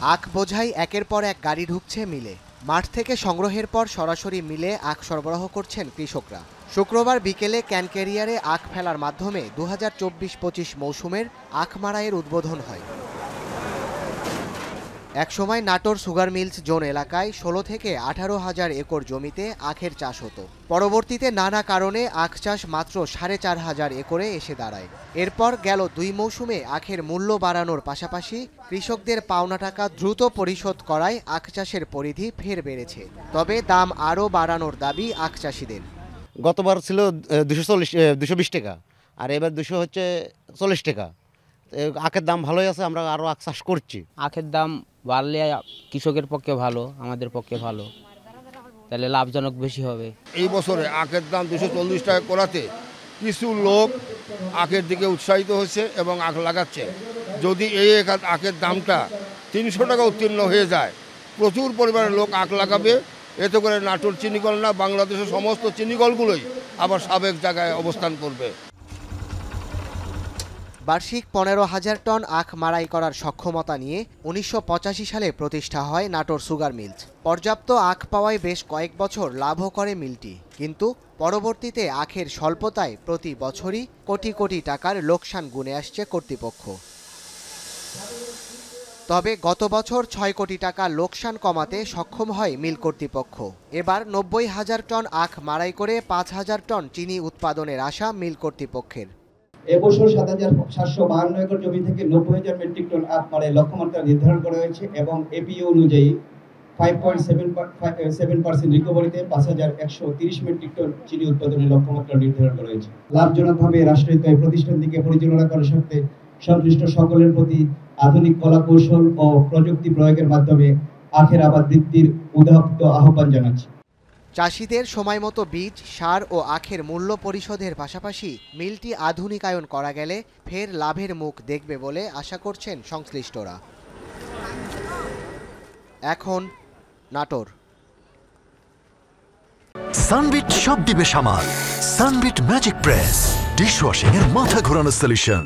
আখ বোঝাই একের পর এক গাড়ি ঢুকছে মিলে। মাঠ থেকে সংগ্রহের পর সরাসরি মিলে আখ সরবরাহ করছেন কৃষকরা। শুক্রবার বিকেলে ক্যান ক্যারিয়ারে আখ ফেলার মাধ্যমে 2024-25 মৌসুমের আখ মাড়াইয়ের উদ্বোধন হয়। একসময় নাটোর সুগার মিলস জোন এলাকায় 16 থেকে 18,000 একর জমিতে আখের চাষ হতো। পরবর্তীতে নানা কারণে আখ চাষ মাত্র 4,500 একরে এসে দাঁড়ায়। এরপর গেল 2 মৌসুমে আখের মূল্য বাড়ানোর পাশাপাশি কৃষকদের পাওনা টাকা দ্রুত পরিশোধ করায় আখ চাষের পরিধি ফের বেড়েছে। তবে দাম আরও বাড়ানোর দাবি আখ চাষিদের। গতবার ছিল 220 টাকা, আর এবার 240 টাকা। আখের দাম ভালোই আছে, আমরা আরও আখ চাষ করছি। আখের দাম বাড়লে কৃষকের পক্ষে ভালো, আমাদের পক্ষে ভালো, তাহলে লাভজনক বেশি হবে। এই বছরে আখের দাম 240 টাকা করাতে কিছু লোক আখের দিকে উৎসাহিত হচ্ছে এবং আখ লাগাচ্ছে। যদি এই আখের দামটা 300 টাকা উত্তীর্ণ হয়ে যায়, প্রচুর পরিমাণে লোক আখ লাগাবে। এতে করে নাটোর চিনিকল না, বাংলাদেশের সমস্ত চিনিকলগুলোই আবার সাবেক জায়গায় অবস্থান করবে। বার্ষিক 15,000 টন আখ মাড়াই করার সক্ষমতা নিয়ে 1985 সালে প্রতিষ্ঠা হয় নাটোর সুগার মিলস। পর্যাপ্ত আখ পাওয়ায় বেশ কয়েক বছর লাভও করে মিলটি, কিন্তু পরবর্তীতে আখের স্বল্পতায় প্রতি বছরই কোটি কোটি টাকার লোকসান গুনে আসছে কর্তৃপক্ষ। তবে গত বছর 6 কোটি টাকা লোকসান কমাতে সক্ষম হয় মিল কর্তৃপক্ষ। এবার 90,000 টন আখ মাড়াই করে 5,000 টন চিনি উৎপাদনের আশা মিল কর্তৃপক্ষের। এবছর 7,752 একর জমি থেকে 90,000 মেট্রিক টন আখ মাড়াই লক্ষ্যমাত্রা নির্ধারণ করা হয়েছে এবং এপিও অনুযায়ী 5.7% রিকভারিতে 5,130 মেট্রিক টন চিনি উৎপাদনের লক্ষ্যমাত্রা নির্ধারণ করা হয়েছে। লাভজনকভাবে রাষ্ট্রায়ত্ত এই প্রতিষ্ঠানটিকে পরিচালনা করার স্বার্থে সংশ্লিষ্ট সকলের প্রতি আধুনিক কলা কৌশল ও প্রযুক্তি প্রয়োগের মাধ্যমে আখের আবাদ বৃদ্ধির উদাত্ত আহ্বান জানাচ্ছি। চাষিদের সময়মতো বীজ, সার ও আখের মূল্য পরিশোধের পাশাপাশি মিলটি আধুনিকায়ন করা গেলে ফের লাভের মুখ দেখবে বলে আশা করছেন সংশ্লিষ্টরা। এখন নাটোর। সানবিট সব দিবে সামাল। সানবিট ম্যাজিক প্রেস ডিশওয়াশিং এর মাথা ঘোরানো সলিউশন।